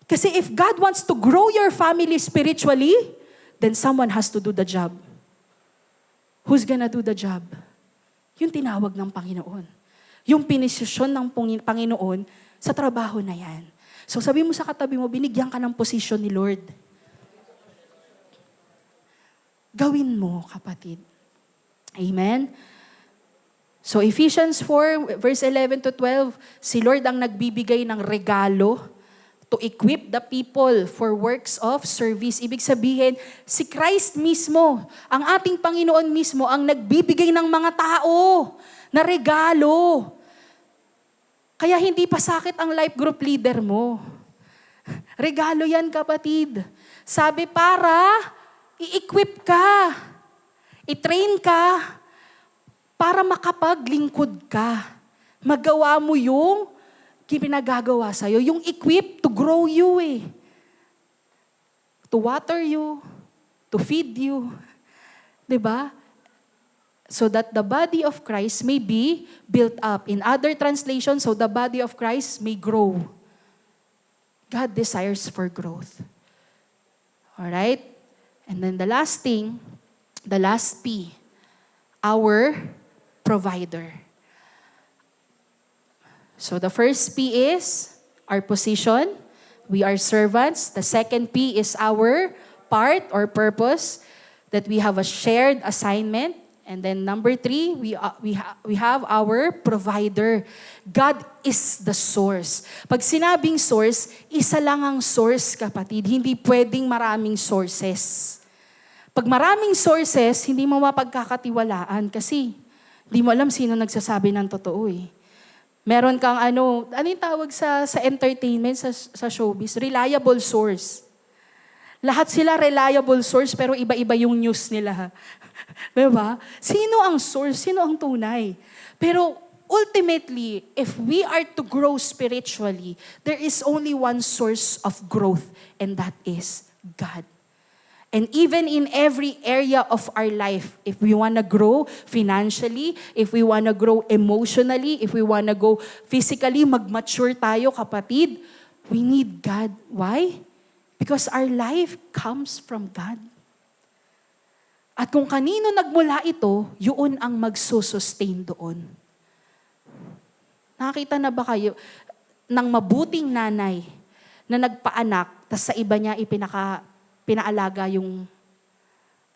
Kasi if God wants to grow your family spiritually, then someone has to do the job. Who's gonna do the job? Yung tinawag ng Panginoon. Yung pinisisyon ng Panginoon sa trabaho na yan. So sabi mo sa katabi mo, binigyan ka ng posisyon ni Lord. Gawin mo, kapatid. Amen? So Ephesians 4, verse 11 to 12, si Lord ang nagbibigay ng regalo to equip the people for works of service. Ibig sabihin, si Christ mismo, ang ating Panginoon mismo, ang nagbibigay ng mga tao na regalo. Kaya hindi pa sakit ang life group leader mo. Regalo yan, kapatid. Sabi para i-equip ka, i-train ka, para makapaglingkod ka. Magawa mo yung pinagagawa sa'yo, yung equip to grow you to water you, to feed you. Diba? So that the body of Christ may be built up. In other translations, so the body of Christ may grow. God desires for growth. Alright? And then the last thing, the last P, our provider. So the first P is our position. We are servants. The second P is our part or purpose, that we have a shared assignment. And then number 3, we have our provider. God is the source. Pag sinabing source, isa lang ang source, kapatid. Hindi pwedeng maraming sources. Pag maraming sources, hindi mo mapagkakatiwalaan kasi hindi mo alam sino nagsasabi ng totoo eh. Meron kang ano yung tawag sa entertainment, sa showbiz? Reliable source. Lahat sila reliable source pero iba-iba yung news nila. Diba? Sino ang source? Sino ang tunay? Pero ultimately, if we are to grow spiritually, there is only one source of growth, and that is God. And even in every area of our life, if we want to grow financially, if we want to grow emotionally, if we want to go physically, mag-mature tayo, kapatid, we need God. Why? Because our life comes from God. At kung kanino nagmula ito, yun ang magsusustain doon. Nakita na ba kayo ng mabuting nanay na nagpaanak, tas sa iba niya pinaalaga yung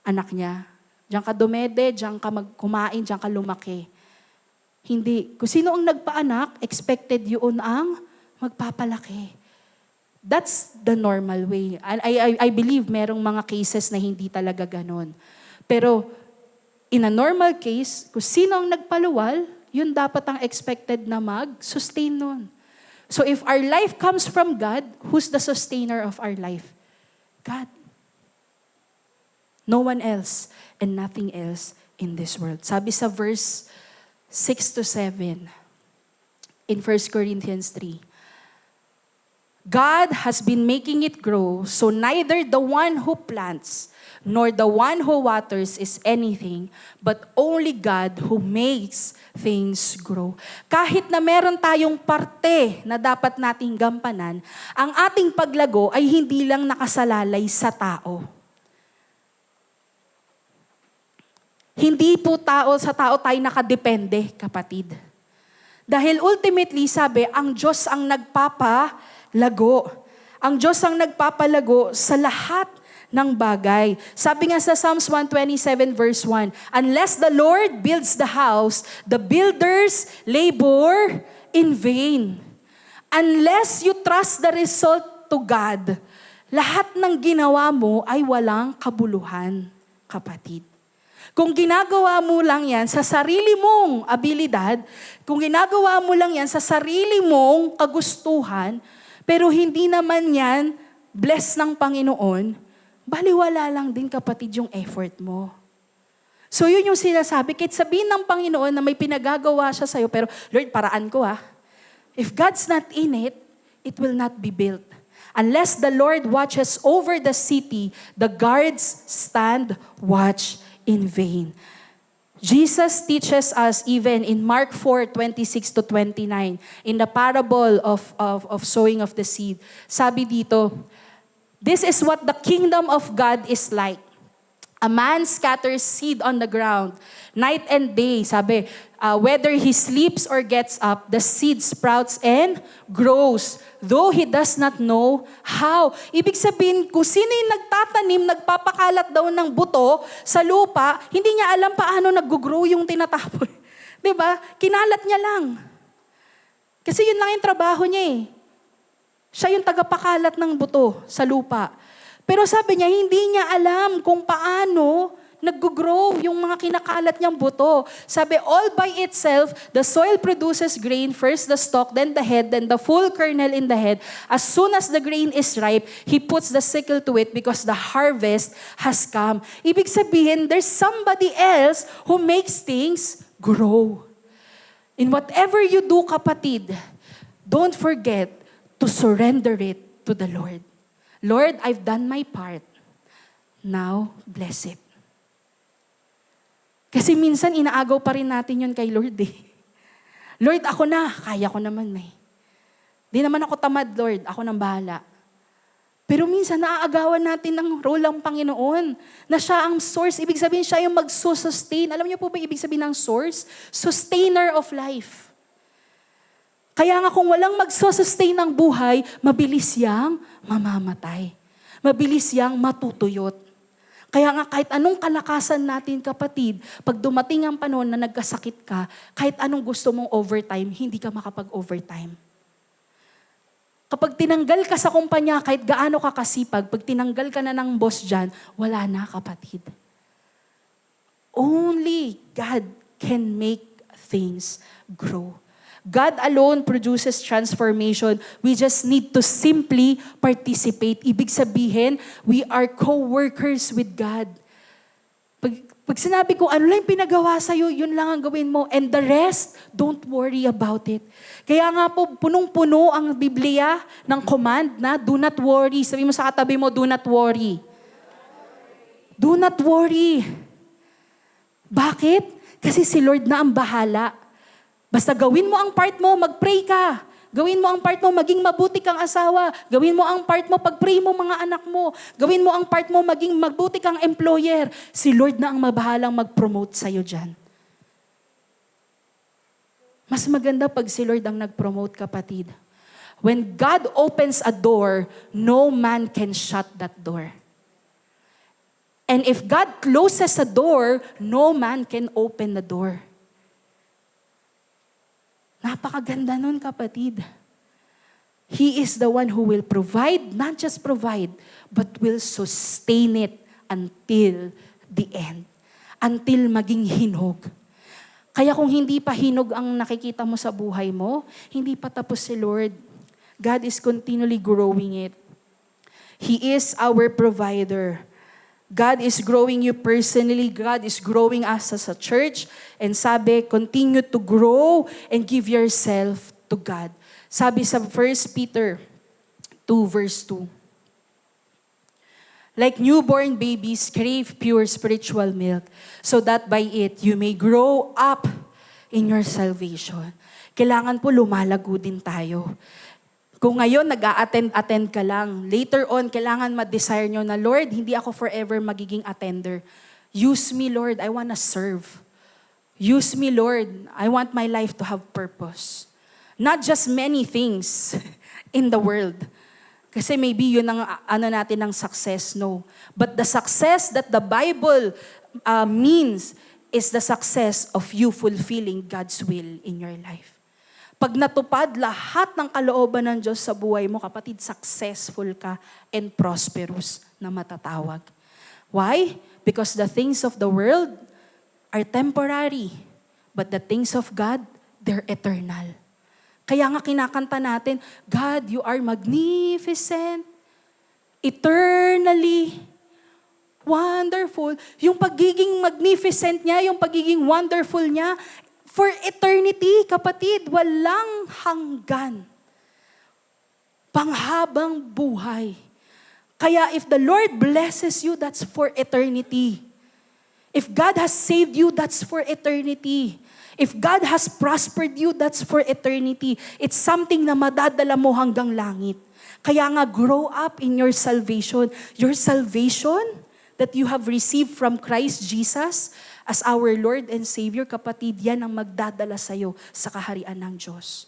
anak niya? Diyan ka dumede, diyan ka kumain, diyan ka lumaki. Hindi. Kung sino ang nagpaanak, expected yun ang magpapalaki. That's the normal way. I believe merong mga cases na hindi talaga ganon. Pero in a normal case, kung sino ang nagpaluwal, yun dapat ang expected na mag-sustain nun. So if our life comes from God, who's the sustainer of our life? God. No one else and nothing else in this world. Sabi sa verse 6-7 in 1 Corinthians 3, God has been making it grow, so neither the one who plants nor the one who waters is anything, but only God who makes things grow. Kahit na meron tayong parte na dapat nating gampanan, ang ating paglago ay hindi lang nakasalalay sa tao. Hindi po sa tao tayo nakadepende, kapatid. Dahil ultimately, sabi, ang Diyos ang nagpapalago. Ang Diyos ang nagpapalago sa lahat ng bagay. Sabi nga sa Psalms 127 verse 1, unless the Lord builds the house, the builders labor in vain. Unless you trust the result to God, lahat ng ginawa mo ay walang kabuluhan, kapatid. Kung ginagawa mo lang yan sa sarili mong abilidad, kung ginagawa mo lang yan sa sarili mong kagustuhan, pero hindi naman yan bless ng Panginoon, baliwala lang din, kapatid, yung effort mo. So yun yung sinasabi, kahit sabihin ng Panginoon na may pinagagawa siya sa'yo, pero Lord, paraan ko If God's not in it, it will not be built. Unless the Lord watches over the city, the guards stand watch in vain. Jesus teaches us even in Mark 4:26-29, in the parable of sowing of the seed. Sabi dito, this is what the kingdom of God is like. A man scatters seed on the ground, night and day, sabi, whether he sleeps or gets up, the seed sprouts and grows, though he does not know how. Ibig sabihin, kung sino yung nagtatanim, nagpapakalat daw ng buto sa lupa, hindi niya alam paano nag-grow yung tinatapon. Diba? Kinalat niya lang. Kasi yun lang yung trabaho niya Siya yung tagapakalat ng buto sa lupa. Pero sabi niya, hindi niya alam kung paano nag-grow yung mga kinakalat niyang buto. Sabi, all by itself, the soil produces grain, first the stalk, then the head, then the full kernel in the head. As soon as the grain is ripe, he puts the sickle to it because the harvest has come. Ibig sabihin, there's somebody else who makes things grow. In whatever you do, kapatid, don't forget to surrender it to the Lord. Lord, I've done my part. Now, bless it. Kasi minsan inaagaw pa rin natin yun kay Lord Lord, ako na. Kaya ko naman Di naman ako tamad, Lord. Ako nang bahala. Pero minsan naaagawan natin ng role ng Panginoon na siya ang source. Ibig sabihin siya yung magsusustain. Alam niyo po ba ibig sabihin ng source? Sustainer of life. Kaya nga kung walang magsusustain ng buhay, mabilis yang mamamatay. Mabilis yang matutuyot. Kaya nga kahit anong kalakasan natin kapatid, pag dumating ang panahon na nagkasakit ka, kahit anong gusto mong overtime, hindi ka makapag-overtime. Kapag tinanggal ka sa kumpanya, kahit gaano ka kasipag, pag tinanggal ka na ng boss dyan, wala na kapatid. Only God can make things grow. God alone produces transformation. We just need to simply participate. Ibig sabihin, we are co-workers with God. Pag sinabi ko, ano lang pinagawa sa'yo, yun lang ang gawin mo. And the rest, don't worry about it. Kaya nga po, punong-puno ang Biblia ng command na do not worry. Sabi mo sa katabi mo, do not worry. Do not worry. Bakit? Kasi si Lord na ang bahala. Basta gawin mo ang part mo, mag-pray ka. Gawin mo ang part mo, maging mabuti kang asawa. Gawin mo ang part mo, pag-pray mo mga anak mo. Gawin mo ang part mo, maging mabuti kang employer. Si Lord na ang mabahalang mag-promote sa'yo dyan. Mas maganda pag si Lord ang nag-promote, kapatid. When God opens a door, no man can shut that door. And if God closes a door, no man can open the door. Napakaganda nun, kapatid. He is the one who will provide, not just provide, but will sustain it until the end. Until maging hinog. Kaya kung hindi pa hinog ang nakikita mo sa buhay mo, hindi pa tapos si Lord. God is continually growing it. He is our provider. God is growing you personally. God is growing us as a church. And sabi, continue to grow and give yourself to God. Sabi sa 1 Peter 2 verse 2. Like newborn babies, crave pure spiritual milk, so that by it you may grow up in your salvation. Kailangan po lumalago din tayo. Kung ngayon nag-a-attend ka lang, later on, kailangan ma-desire nyo na, Lord, hindi ako forever magiging attender. Use me, Lord. I wanna serve. Use me, Lord. I want my life to have purpose. Not just many things in the world. Kasi maybe yun ang natin ng success, no. But the success that the Bible means is the success of you fulfilling God's will in your life. Pag natupad lahat ng kalooban ng Diyos sa buhay mo, kapatid, successful ka and prosperous na matatawag. Why? Because the things of the world are temporary, but the things of God, they're eternal. Kaya nga kinakanta natin, God, you are magnificent, eternally wonderful. Yung pagiging magnificent niya, yung pagiging wonderful niya, for eternity, kapatid, walang hanggan. Panghabang buhay. Kaya if the Lord blesses you, that's for eternity. If God has saved you, that's for eternity. If God has prospered you, that's for eternity. It's something na madadala mo hanggang langit. Kaya nga, grow up in your salvation. Your salvation that you have received from Christ Jesus as our Lord and Savior, kapatid, yan ang magdadala sa'yo sa kaharian ng Diyos.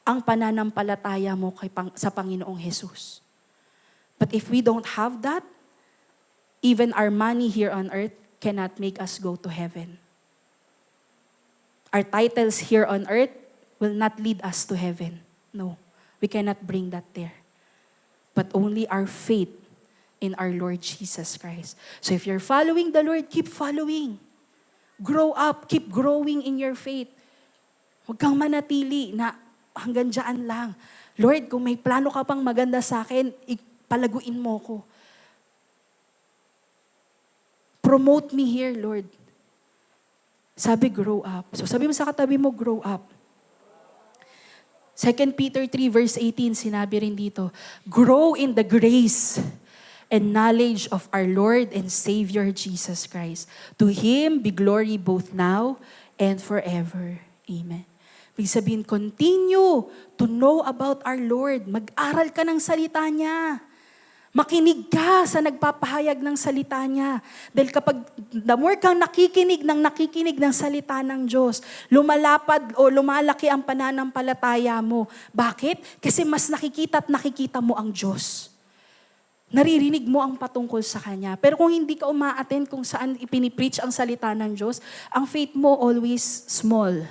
Ang pananampalataya mo sa Panginoong Jesus. But if we don't have that, even our money here on earth cannot make us go to heaven. Our titles here on earth will not lead us to heaven. No, we cannot bring that there. But only our faith in our Lord Jesus Christ. So if you're following the Lord, keep following. Grow up, keep growing in your faith. Huwag kang manatili na hanggang dyan lang. Lord, kung may plano ka pang maganda sa akin, palaguin mo ko. Promote me here, Lord. Sabi, grow up. So sabi mo sa katabi mo, grow up. 2 Peter 3 verse 18, sinabi rin dito, grow in the grace and knowledge of our Lord and Savior Jesus Christ. To Him be glory both now and forever. Amen. Ibig sabihin, continue to know about our Lord. Mag-aral ka ng salita niya. Makinig ka sa nagpapahayag ng salita niya. Dahil kapag the more kang nakikinig ng salita ng Diyos, lumalapad o lumalaki ang pananampalataya mo. Bakit? Kasi mas nakikita at nakikita mo ang Diyos. Naririnig mo ang patungkol sa Kanya. Pero kung hindi ka uma-attend kung saan ipinipreach ang salita ng Diyos, ang faith mo always small.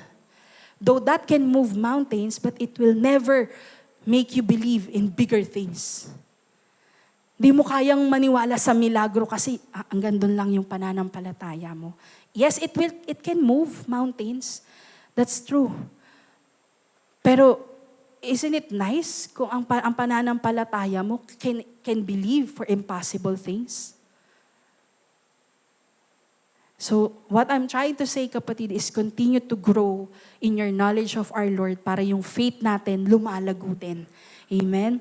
Though that can move mountains, but it will never make you believe in bigger things. Di mo kayang maniwala sa milagro kasi hanggang doon lang yung pananampalataya mo. Yes, it can move mountains. That's true. Pero isn't it nice kung ang pananampalataya mo can believe for impossible things? So, what I'm trying to say, kapatid, is continue to grow in your knowledge of our Lord para yung faith natin lumalago din. Amen?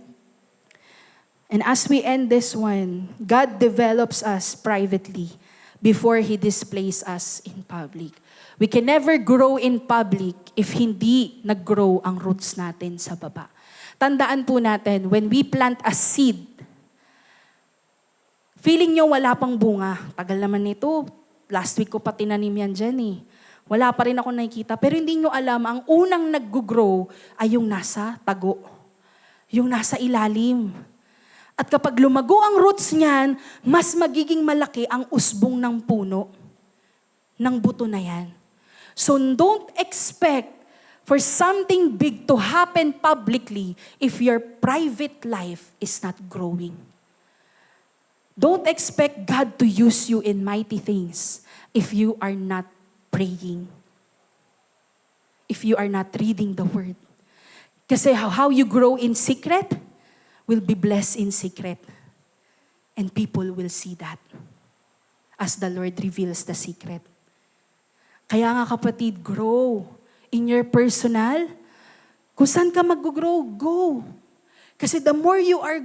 And as we end this one, God develops us privately before He displays us in public. We can never grow in public if hindi nag-grow ang roots natin sa baba. Tandaan po natin, when we plant a seed, feeling nyo wala pang bunga. Tagal naman nito, last week ko pa tinanim yan dyan eh. Wala pa rin ako nakikita. Pero hindi nyo alam, ang unang nag-grow ay yung nasa tago. Yung nasa ilalim. At kapag lumago ang roots niyan, mas magiging malaki ang usbong ng puno ng buto na yan. So don't expect for something big to happen publicly if your private life is not growing. Don't expect God to use you in mighty things if you are not praying. If you are not reading the Word. Kasi how you grow in secret will be blessed in secret. And people will see that as the Lord reveals the secret. Kaya nga kapatid, grow in your personal. Kung saan ka mag-grow, go. Kasi the more you are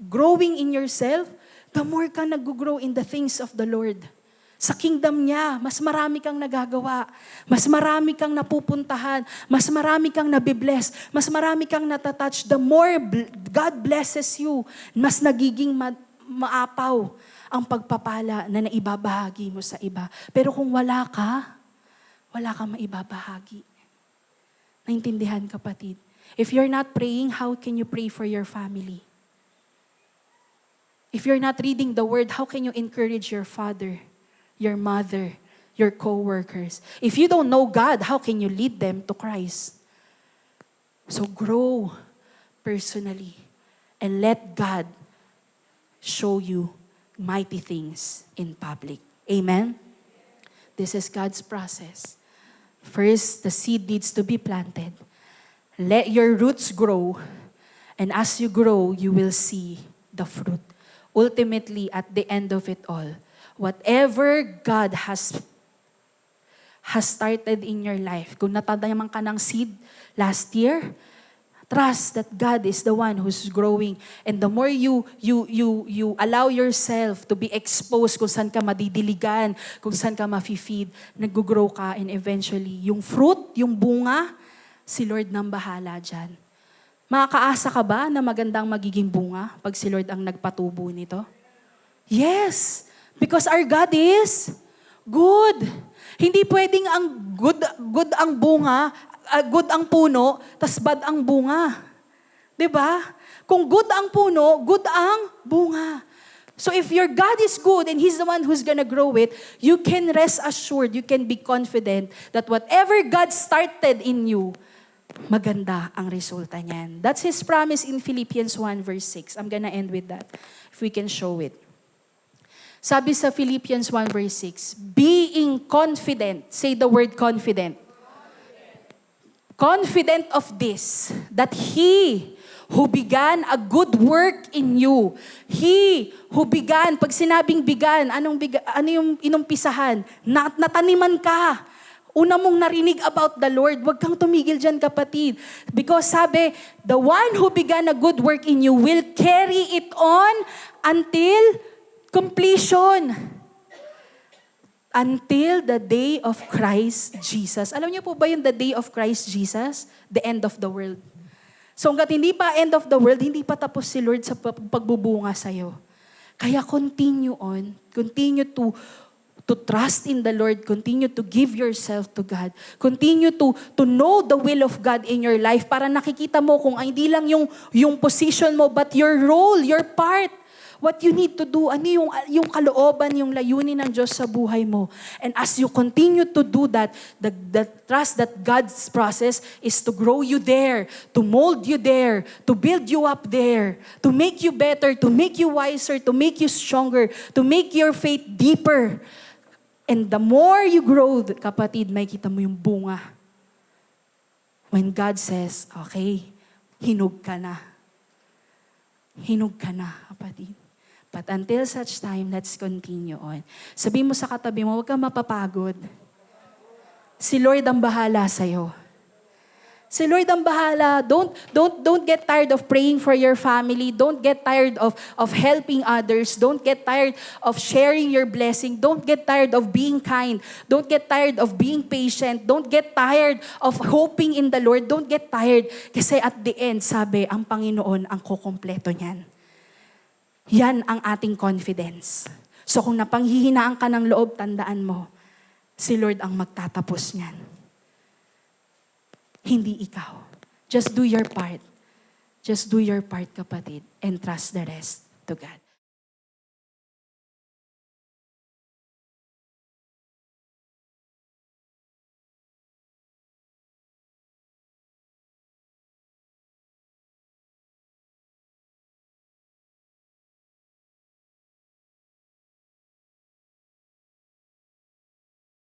growing in yourself, the more ka nag-grow in the things of the Lord. Sa kingdom niya, mas marami kang nagagawa. Mas marami kang napupuntahan. Mas marami kang nabibless. Mas marami kang natatouch. The more God blesses you, mas nagiging maapaw ang pagpapala na naibabahagi mo sa iba. Pero kung wala ka maibabahagi. Naintindihan, kapatid? If you're not praying, how can you pray for your family? If you're not reading the Word, how can you encourage your father, your mother, your co-workers? If you don't know God, how can you lead them to Christ? So grow personally and let God show you mighty things in public. Amen? This is God's process. First, the seed needs to be planted. Let your roots grow. And as you grow, you will see the fruit. Ultimately, at the end of it all, whatever God has started in your life, kung natatayaman ka ng seed last year, trust that God is the one who's growing. And the more you allow yourself to be exposed kung saan ka madidiligan, kung saan ka mafe-feed, nag-grow ka, and eventually, yung fruit, yung bunga, si Lord nang bahala dyan. Makakaasa ka ba na magandang magiging bunga pag si Lord ang nagpatubo nito? Yes! Because our God is good. Hindi pwedeng ang good ang bunga, good ang puno, tas bad ang bunga. 'Di ba? Kung good ang puno, good ang bunga. So if your God is good and He's the one who's gonna grow it, you can rest assured, you can be confident that whatever God started in you, maganda ang resulta niyan. That's His promise in Philippians 1 verse 6. I'm gonna end with that, if we can show it. Sabi sa Philippians 1 verse 6, being confident, say the word confident. Confident of this, that He who began a good work in you, He who began, pag sinabing began, ano yung inumpisahan? Nataniman ka. Una mong narinig about the Lord, huwag kang tumigil dyan, kapatid. Because sabi, the one who began a good work in you will carry it on until completion. Until the day of Christ Jesus. Alam niyo po ba yung the day of Christ Jesus? The end of the world. So hanggat hindi pa end of the world, hindi pa tapos si Lord sa pagbubunga sa'yo. Kaya continue on. Continue to trust in the Lord, continue to give yourself to God, continue to know the will of God in your life para nakikita mo kung hindi lang yung position mo, but your role, your part. What you need to do, ano yung kalooban, yung layunin ng Diyos sa buhay mo. And as you continue to do that, the trust that God's process is to grow you there, to mold you there, to build you up there, to make you better, to make you wiser, to make you stronger, to make your faith deeper. And the more you grow, kapatid, may kita mo yung bunga. When God says, okay, hinog ka na. Hinog ka na, kapatid. But until such time, let's continue on. Sabi mo sa katabi mo, huwag kang mapapagod. Si Lord ang bahala sa'yo. Si Lord ang bahala. Don't get tired of praying for your family. Don't get tired of helping others. Don't get tired of sharing your blessing. Don't get tired of being kind. Don't get tired of being patient. Don't get tired of hoping in the Lord. Don't get tired. Kasi at the end, sabi, ang Panginoon ang kukumpleto niyan. Yan ang ating confidence. So kung napanghihinaan ka ng loob, tandaan mo, si Lord ang magtatapos niyan. Hindi ikaw. Just do your part. Just do your part, kapatid, and trust the rest to God.